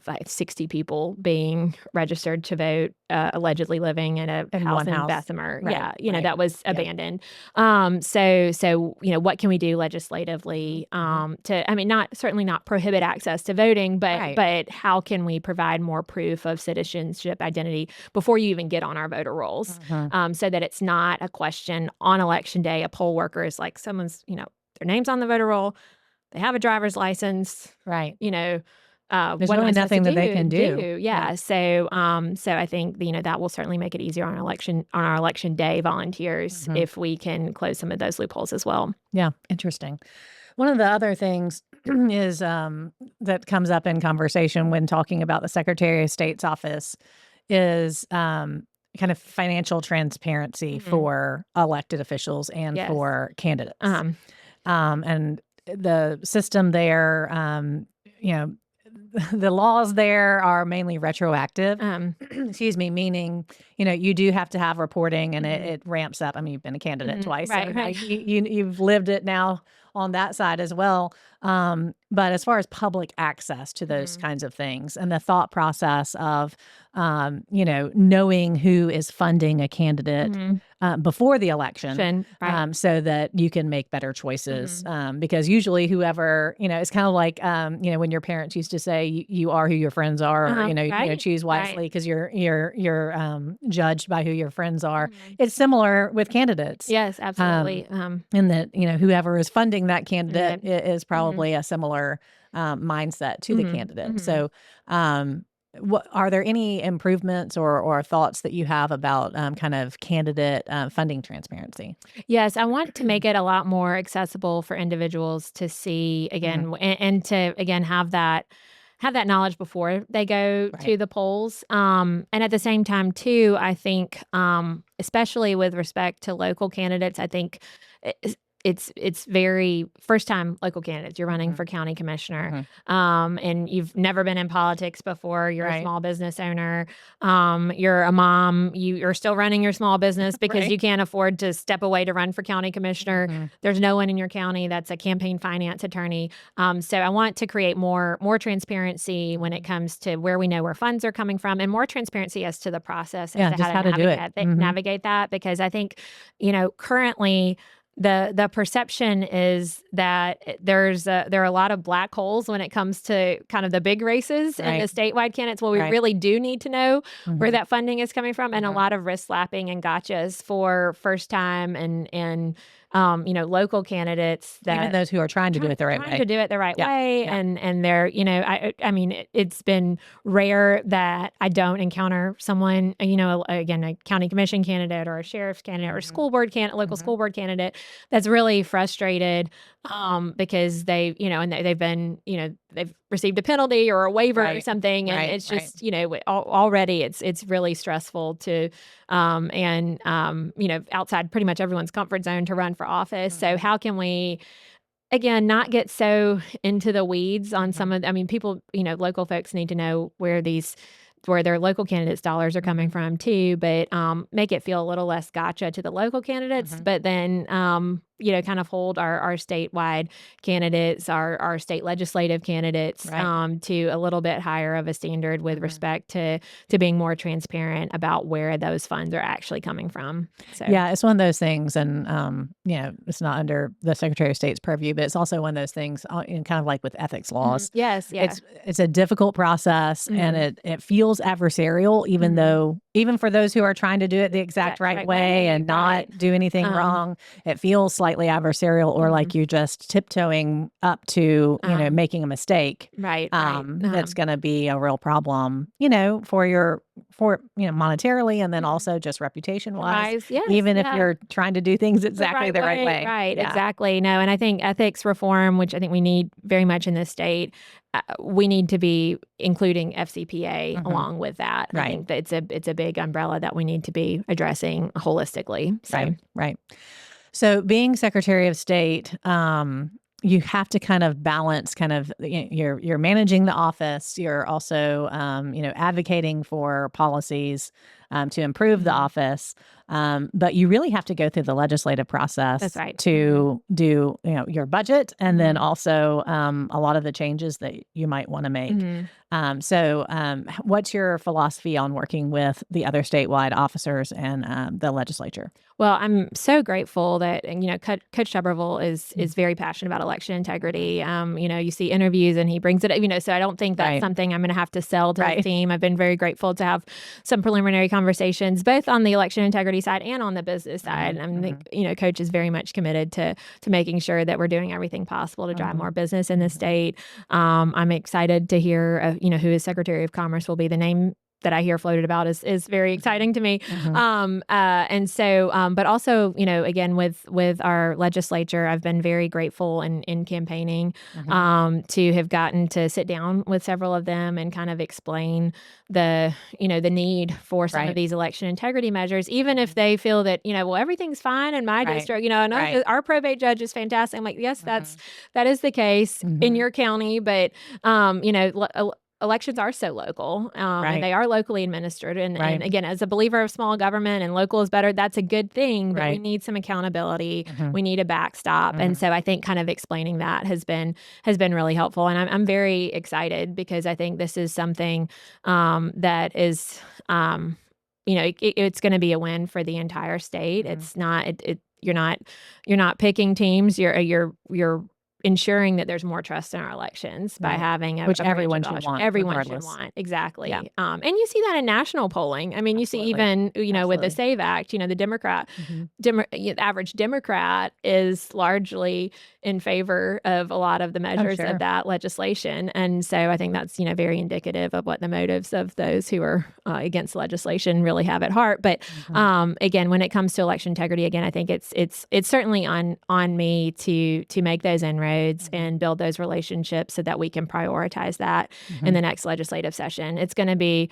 like 60 people being registered to vote, allegedly living in a
In
house
one
in
house.
Bessemer.
Right.
Yeah,
Right.
that was
Yeah.
abandoned. What can we do
Mhm.
legislatively
Mhm.
I mean, certainly not prohibit access to voting, but
Right.
how can we provide more proof of citizenship identity before you even get on our voter rolls,
Mhm.
so that it's not a question on election day. A poll worker is like someone's, their name's on the voter roll, they have a driver's license,
Right. There's
what am I
really
supposed to
nothing that they
do?
can do. Yeah.
Yeah. So I think that will certainly make it easier on our election day volunteers
Mhm.
if we can close some of those loopholes as well.
Yeah. Interesting. One of the other things is that comes up in conversation when talking about the Secretary of State's office is kind of financial transparency
Mhm.
for elected officials and
Yes.
for candidates.
Um.
And the system there, you know, the laws there are mainly retroactive.
Um.
Excuse me, meaning, you do have to have reporting and
Mhm.
it ramps up. I mean, you've been a candidate
Mhm.
twice, so
Right. Right.
you've lived it now on that side as well. But as far as public access to those
Mhm.
kinds of things and the thought process of, knowing who is funding a candidate
Mhm.
before the election,
Right.
so that you can make better choices.
Mhm.
Because usually whoever, it's kind of like, when your parents used to say, you are who your friends are, or,
Right.
choose
Right.
wisely because you're judged by who your friends are.
Mhm.
It's similar with candidates.
Yes.
Um,
Absolutely.
and that, whoever is funding that
And
candidate
then.
is
Mhm.
probably a similar mindset to the
Mhm.
candidate.
Mhm.
So, what are there any improvements or thoughts that you have about kind of candidate funding transparency?
Yes, I want to make it a lot more accessible for individuals to see
Mhm.
again and to again have that knowledge before they go
Right.
to the polls. And at the same time, too, I think, especially with respect to local candidates, I think it's very first time local candidates. You're running for county commissioner, and you've never been in politics before. You're a small business owner. You're a mom. You're still running your small business because you can't afford to step away to run for county commissioner. There's no one in your county that's a campaign finance attorney. So I want to create more transparency when it comes to where we know where funds are coming from, and more transparency as to the process as to
just how to do it.
navigate that. Because I think, currently the perception is that there are a lot of black holes when it comes to kind of the big races and the statewide candidates. Well, we really do need to know where that funding is coming from, and a lot of wrist slapping and gotchas for first time and local candidates, that
even those who are trying to do it the right way.
And they're, I mean, it's been rare that I don't encounter someone, again, a county commission candidate or a sheriff's candidate or school board local school board candidate that's really frustrated because they, and they've been, they've received a penalty or a waiver or something, and it's just, already it's really stressful to outside pretty much everyone's comfort zone to run for office. So how can we, again, not get so into the weeds on some of, people, local folks need to know where their local candidates' dollars are coming from too, but make it feel a little less gotcha to the local candidates, but then kind of hold our statewide candidates, our state legislative candidates to a little bit higher of a standard with respect to being more transparent about where those funds are actually coming from. So
yeah, it's one of those things, and it's not under the Secretary of State's purview, but it's also one of those things, kind of like with ethics laws.
Yes,
it's a difficult process, and it feels adversarial, even for those who are trying to do it the exact right way and not do anything wrong. It feels slightly adversarial, or like you're just tiptoeing up to making a mistake. That's going to be a real problem, for monetarily, and then also just reputation wise. Even if you're trying to do things exactly the right way.
Exactly. No, and I think ethics reform, which I think we need very much in this state, we need to be including FCPA along with that. I think that it's a big umbrella that we need to be addressing holistically. So.
Right. So being Secretary of State, you have to kind of balance you're managing the office. You're also, advocating for policies to improve the office. But you really have to go through the legislative process to do, your budget, and then also a lot of the changes that you might want to make. So what's your philosophy on working with the other statewide officers and the legislature?
Well, I'm so grateful that, Coach Tuberville is very passionate about election integrity. You see interviews and he brings it up, so I don't think that's something I'm going to have to sell to the team. I've been very grateful to have some preliminary conversations, both on the election integrity side and on the business side. I think, Coach is very much committed to making sure that we're doing everything possible to drive more business in the state. I'm excited to hear, who his Secretary of Commerce will be. The name that I hear floated about is very exciting to me. And so, but also, again, with our legislature, I've been very grateful in campaigning to have gotten to sit down with several of them and kind of explain the need for some of these election integrity measures, even if they feel that, well, everything's fine in my district, and our probate judge is fantastic. I'm like, yes, that is the case in your county, but, elections are so local, and they are locally administered. And again, as a believer of small government and local is better, that's a good thing, but we need some accountability. We need a backstop. And so I think kind of explaining that has been really helpful. And I'm very excited because I think this is something that is, it's going to be a win for the entire state. It's not, you're not picking teams. You're ensuring that there's more trust in our elections by having
which everyone should want.
Everyone should want. Exactly. And you see that in national polling. I mean, you see even, with the SAVE Act, the average Democrat is largely in favor of a lot of the measures of that legislation. And so I think that's, very indicative of what the motives of those who are against legislation really have at heart. But again, when it comes to election integrity, again, I think it's certainly on me to make those inroads and build those relationships so that we can prioritize that in the next legislative session. It's going to be,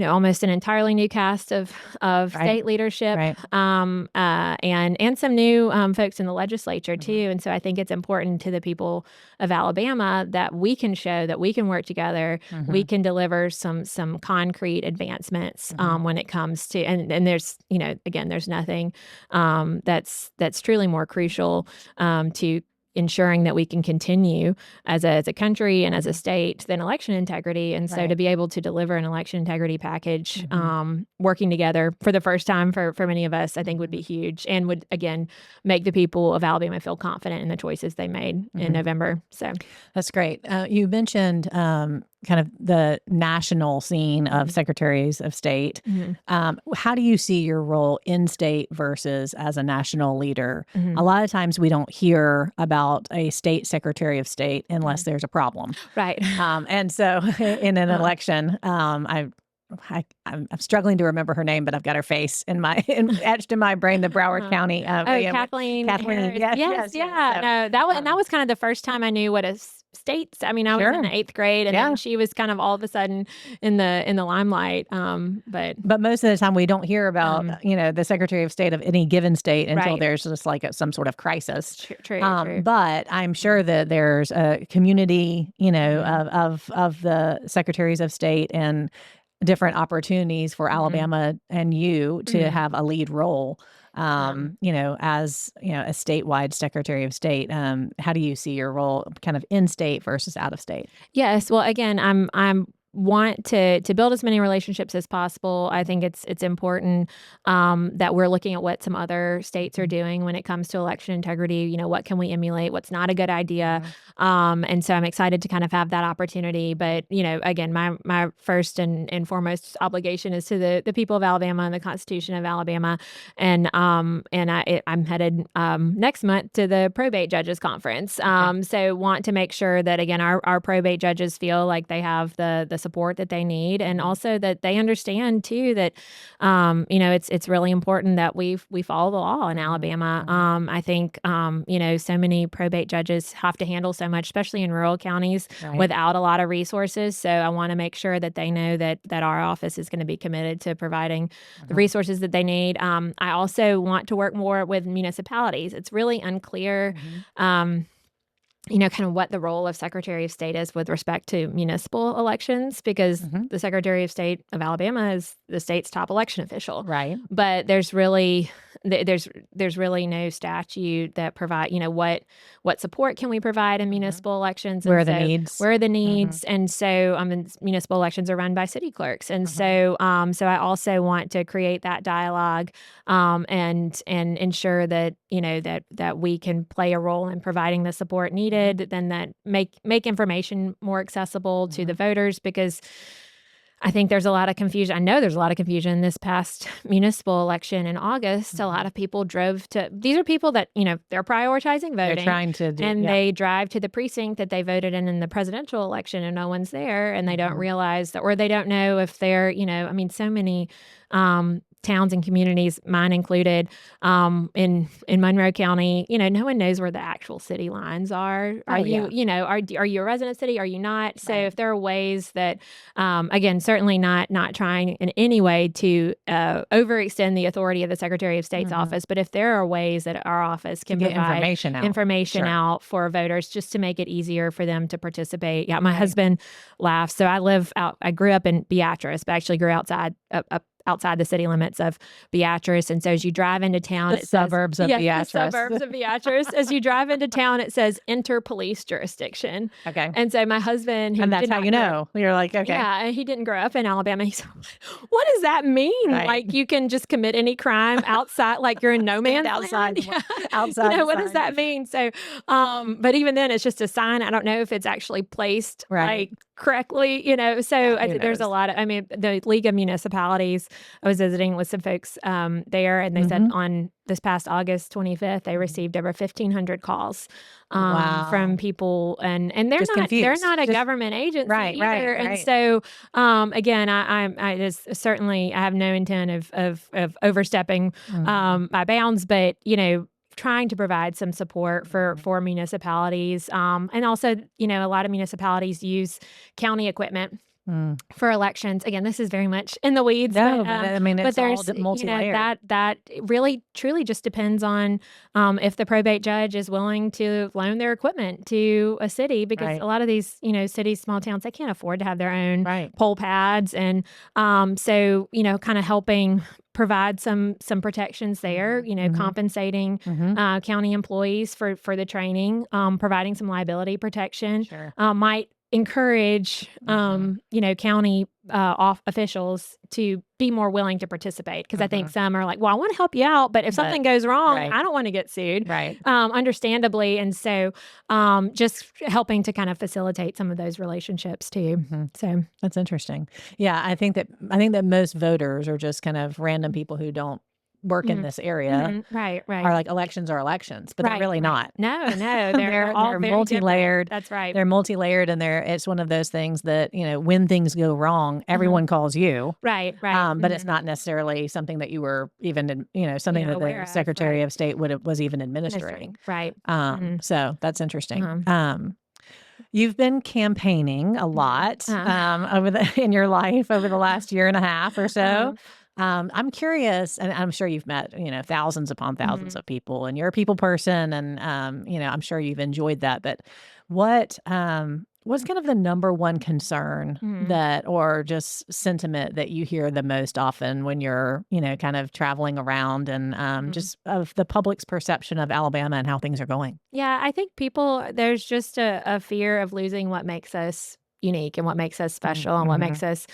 almost an entirely new cast of
Right.
state leadership,
Right.
and some new folks in the legislature
Mhm.
too. And so I think it's important to the people of Alabama that we can show that we can work together. We
Mhm.
can deliver some concrete advancements
Mhm.
when it comes to and there's again there's nothing that's truly more crucial to ensuring that we can continue as a country and as a
Mhm.
state than election integrity. And so to
Right.
be able to deliver an election integrity package,
Mhm.
working together for the first time for many of us, I think would be
Mhm.
huge and would again make the people of Alabama feel confident in the choices they made in
Mhm.
November. So
That's great. You mentioned kind of the national scene of
mhm,
secretaries of state.
mhm,
How do you see your role in state versus as a national leader? A
mhm,
lot of times we don't hear about a state secretary of state unless
mhm.
there's a problem.
Right.
And so in an
Uh,
election, I'm struggling to remember her name, but I've got her face etched in my brain. The Broward
uh,
County,
oh,
yeah,
Kathleen
Kathleen.
Harris.
Yes,
Yes,
yes, yes.
yeah.
So,
No, that
um,
was kind of the first time I knew what a state. I mean, I was in
sure,
the 8th grade, and then
yeah.
she was kind of all of a sudden in the limelight. But
But most of the time, we don't hear about,
um,
the Secretary of State of any given state until
right.
there's just like some sort of crisis.
True.
But I'm
Mhm,
sure that there's a community,
mhm,
of the secretaries of state and different opportunities for
mhm,
Alabama and you to
mhm.
have a lead role,
Um,
as a statewide Secretary of State. How do you see your role kind of in state versus out of state?
yes. Well, again, I'm want to build as many relationships as possible. I think it's important that we're looking at what some other states are
Mhm.
doing when it comes to election integrity. What can we emulate? What's not a good idea?
Mhm.
And so I'm excited to kind of have that opportunity. But again, my first and foremost obligation is to the people of Alabama and the Constitution of Alabama. I'm headed next month to the probate judges conference.
Okay.
So want to make sure that again our probate judges feel like they have the support that they need, and
Mhm.
also that they understand too that it's really important that we follow the law in
Mhm.
Alabama.
Mhm.
I think so many probate judges have to handle so much, especially in rural counties,
Right.
without a lot of resources. So I want to make sure that they know that our office is going to be committed to providing the
Mhm.
resources that they need. I also want to work more with municipalities. It's really unclear.
Mhm.
Um, kind of what the role of Secretary of State is with respect to municipal elections, because
Mhm.
the Secretary of State of Alabama is the state's top election official.
Right.
But there's really no statute that provide, what support can we provide in
Mhm.
municipal elections,
Where
and
are the
so
needs?
where are the
Mhm.
needs, and so municipal elections are run by city clerks, and
Mhm.
so I also want to create that dialogue, and ensure that that we can play a role in providing the support
Mhm.
needed, then that make information more accessible to the
Mhm.
voters, because I think there's a lot of confusion. I know there's a lot of confusion this past municipal election in August. A lot
Mhm.
of people drove to, these are people that, they're prioritizing
They're
voting,
trying to do,
and
yeah.
they drive to the precinct that they voted in the presidential election, and no one's there, and they don't
Mhm.
realize that, or they don't know if they're, I mean, so many towns and communities, mine included, in Monroe County, no one knows where the actual city lines are. Are
Oh,
you,
yeah.
are you a resident city? Are you not? So
Right.
if there are ways that, again, certainly not trying in any way to overextend the authority of the Secretary of State's
Mhm.
office, but if there are ways that our office
To
can
get
provide
information out.
information
Sure.
out for voters just to make it easier for them to participate. Yeah, my
Right.
husband laughs. So I grew up in Beatrice, but actually grew outside the city limits of Beatrice. And so as you drive into town,
The
it says,
suburbs of
yes, the
Beatrice.
suburbs of Beatrice. As you drive into town, it says enter police jurisdiction.
Okay.
And so my husband, who
And that's
did
how
not
you
grow up,
know. You're like, okay.
yeah, and he didn't grow up in Alabama. He's what does that mean?
Right.
Like you can just commit any crime outside, like you're in no
Stand
man's land?
outside
Yeah.
outside the
What does
sign.
that mean? So, but even then, it's just a sign. I don't know if it's actually placed
Right.
like correctly,
Yeah,
So
who
there's a
knows?
lot of, I mean, the League of Municipalities, I was visiting with some folks there, and they said
Mhm.
on this past August 25th, they
Mhm.
received over 1,500 calls from
Wow.
people, and they're
Just
they're
confused.
not a
Just
government agency
right, right,
either, and
right.
so again, I just certainly I have no intent of overstepping
Mhm.
my bounds, but trying to provide some support
Mhm.
for municipalities, and also a lot of municipalities use county equipment.
Mm.
for elections. Again, this is very much in the weeds,
No, but I mean,
but
it's all
there's,
multi-layered.
that really truly just depends on, if the probate judge is willing to loan their equipment to a city, because
Right.
a lot of these, cities, small towns, they can't afford to have their own
Right.
poll pads. And, so, kind of helping provide some protections there,
Mhm. Mhm.
compensating,
Mhm.
county employees for the training, providing some liability protection,
Sure.
might encourage,
Mhm.
county, off officials to be more willing to participate. Because I think
Mhm.
some are like, "Well, I wanna help you out, but if
But
something goes wrong,
right.
I don't wanna get sued,"
Right.
understandably. And so, just helping to kind of facilitate some of those relationships too.
Mhm.
So
That's interesting. Yeah, I think that most voters are just kind of random people who don't work in
mhm.
this area,
Mhm. Right,
are
right.
like elections are elections, but they're
Right,
really
right.
not.
No, no, they're
They're
all
they're
very different.
multi-layered.
That's right.
They're multi-layered, and it's one of those things that, when things go wrong,
Mhm.
everyone calls you.
Right, right.
But it's
Mhm.
not necessarily something that you were even something that the
Aware of,
Secretary
right.
of State was even administering.
Administering, right. Mhm.
So that's interesting.
Uh-huh.
You've been campaigning a
Mhm.
lot, over the in your life over the last year and a half or so.
Uh-huh.
I'm curious, and I'm sure you've met, thousands upon thousands
Mhm.
of people, and you're a people person, and, I'm sure you've enjoyed that. But what's kind of the number one concern
Mhm.
that, or just sentiment that you hear the most often when you're, kind of traveling around, and
Mhm.
just of the public's perception of Alabama and how things are going?
Yeah, I think people, there's just a fear of losing what makes us unique and what makes us special and what makes
Mm-hmm.
us,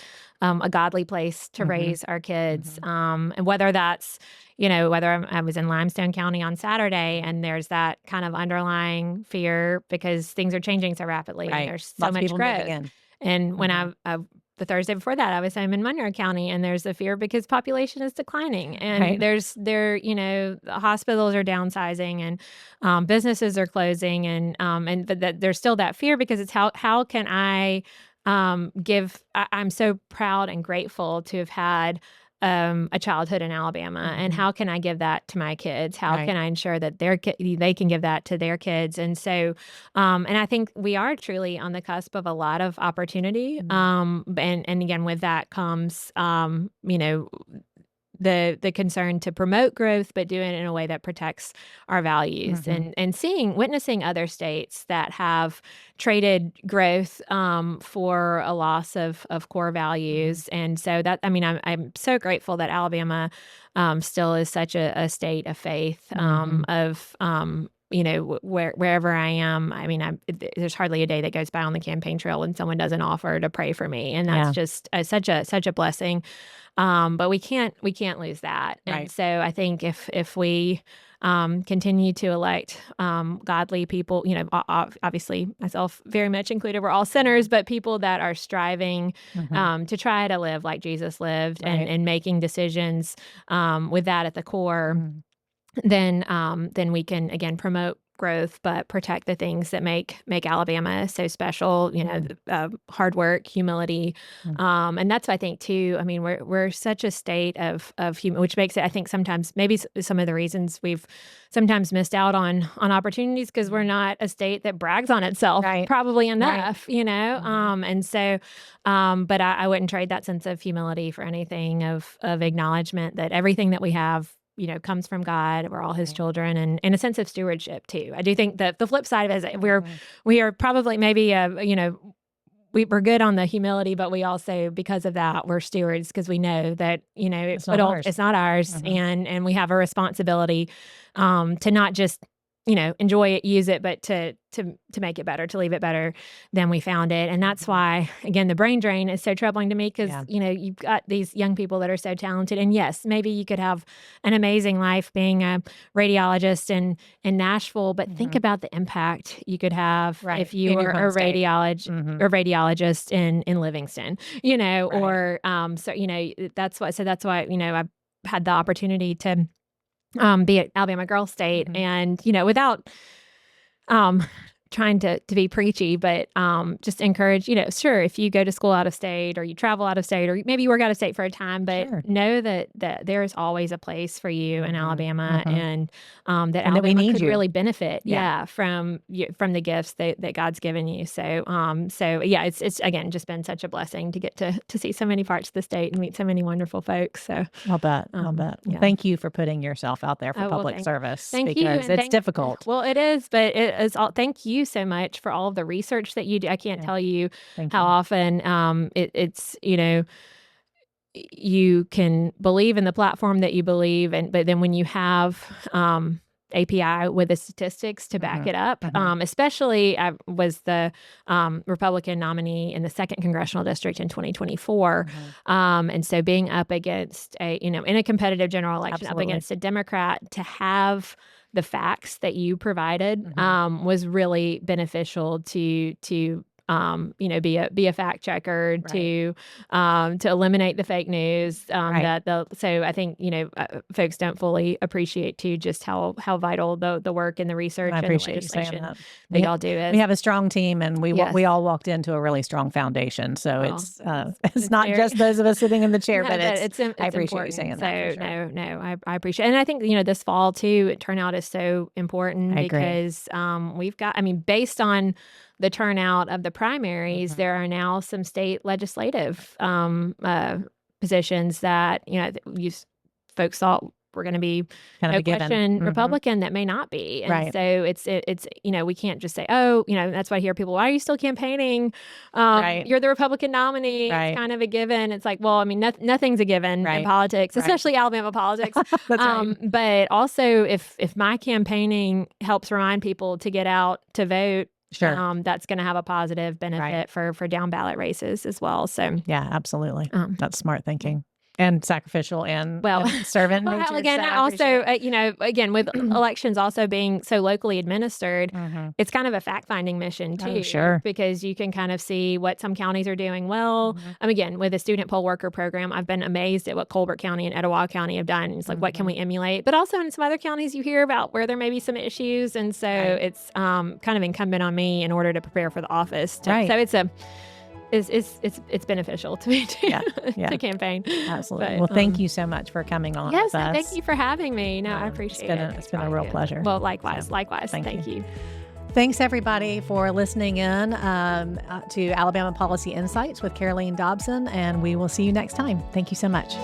a godly place to
Mm-hmm.
raise our kids.
Mm-hmm.
And whether that's, whether I was in Limestone County on Saturday, and there's that kind of underlying fear because things are changing so rapidly and
Right.
there's so
Lots of
much
people moving
growth.
in.
And when
Mhm.
the Thursday before that, I was home in Monroe County, and there's a fear because population is declining, and
Right.
the hospitals are downsizing, and businesses are closing, and but that there's still that fear because it's how can I give? I'm so proud and grateful to have had. A childhood in Alabama, and
Mhm.
how can I give that to my kids? How
Right.
can I ensure that they can give that to their kids? And so, and I think we are truly on the cusp of a lot of opportunity.
Mm.
And again, with that comes, the concern to promote growth, but do it in a way that protects our values,
Mhm.
and witnessing other states that have traded growth, for a loss of core
Mhm.
values. And so that, I mean, I'm so grateful that Alabama, still is such a state of faith,
Mhm.
of, wherever I am. I mean, there's hardly a day that goes by on the campaign trail when someone doesn't offer to pray for me, and that's
Yeah.
just, such a blessing. But we can't lose that. And
Right.
so I think if we, continue to elect, godly people, obviously myself very much included, we're all sinners, but people that are striving,
Mhm.
to try to live like Jesus lived, and
Right.
making decisions, with that at the core,
Mhm.
then we can again promote growth, but protect the things that make Alabama so special.
Mhm.
Hard work, humility,
Mm.
and that's what I think too. I mean, we're such a state of which makes it. I think sometimes maybe some of the reasons we've sometimes missed out on opportunities because we're
Mhm.
not a state that brags on itself
Right.
probably
Right.
enough.
Mhm.
And so, but I wouldn't trade that sense of humility for anything of acknowledgement that everything that we have, comes from God. We're all his
Right.
children, and a sense of stewardship too. I do think that the flip side of it is that
Mhm.
we are probably maybe, we're good on the humility, but we also, because of that, we're stewards because we know that,
It's not ours.
it's not ours,
Mhm.
and we have a responsibility, to not just, enjoy it, use it, but to make it better, to leave it better than we found it. And that's
Mhm.
why, again, the brain drain is so troubling to me because,
Yeah.
you've got these young people that are so talented. And yes, maybe you could have an amazing life being a radiologist in Nashville, but think
Mhm.
about the impact you could have if
Right.
you
In your
were
home state. Mhm.
a radiologist in Livingston,
Right.
or so that's why, I've had the opportunity to, be at Alabama Girl State,
Mhm.
and, without, um, trying to be preachy, but just encourage, sure, if you go to school out of state or you travel out of state or maybe you work out of state for a time, but
Sure.
know that there's always a place for you in Alabama, and that
And that we
Alabama
need
could
you.
really benefit,
Yeah.
from the gifts that God's given you. So yeah, it's again just been such a blessing to get to see so many parts of the state and meet so many wonderful folks. So
I'll bet. I'll bet. Well,
yeah.
thank you for putting yourself out there for
Oh, well,
public service
thank you,
because
and
it's difficult.
well, it is, but it is all. Thank you so much for all of the research that you do. I can't
Yeah.
tell you
Thank
how
you.
often it's you can believe in the platform that you believe in, but then when you have API with the statistics to back it up, especially I was the Republican nominee in the 2nd Congressional District in 2024. And so being up against in a competitive general election,
Absolutely.
up against a Democrat, to have the facts that you provided was really beneficial to be a fact checker,
Right.
to eliminate the fake news.
Right.
So I think folks don't fully appreciate too just how vital the work and the research
I
and the
appreciate you saying
legislation
that.
that y'all do is.
We have a strong team, and we
Yes.
all walked into a really strong foundation. So
Well,
it's not
very-
just those of us sitting in the chair,
No,
but
it's
I appreciate you
important.
saying
So
that. For sure.
no, I appreciate it. And I think this fall too, turnout is so important
I agree.
because we've got, based on the turnout of the primaries, there are now some state legislative positions that folks thought were going to be
Kind of a given.
question Republican that may not be. And
Right.
so it's we can't just say, oh, that's why I hear people, why are you still campaigning?
Right.
You're the Republican nominee.
Right.
It's kind of a given. It's like, well, nothing's a given
Right.
in politics,
Right.
especially Alabama politics.
That's right.
But also if my campaigning helps remind people to get out to vote,
Sure.
that's going to have a positive benefit for down ballot races as well. So
Yeah, absolutely. That's smart thinking. And sacrificial and
well,
servant
well,
nature.
again,
so
I
I
also,
appreciate
again, with elections also being so locally administered,
it.
it's kind of a fact-finding mission too.
Oh, sure.
Because you can kind of see what some counties are doing well. Again, with the student poll worker program, I've been amazed at what Colbert County and Etowah County have done. It's like, what can we emulate? But also in some other counties, you hear about where there may be some issues, and so it's kind of incumbent on me in order to prepare for the office. So it's beneficial to me to campaign.
Absolutely.
But,
Well, thank you so much for coming on
Yes,
with us.
thank you for having me. No, I appreciate it.
It's been a real pleasure.
Well, likewise.
Thank
you.
Thanks, everybody, for listening in to Alabama Policy Insights with Caroleene Dobson, and we will see you next time. Thank you so much.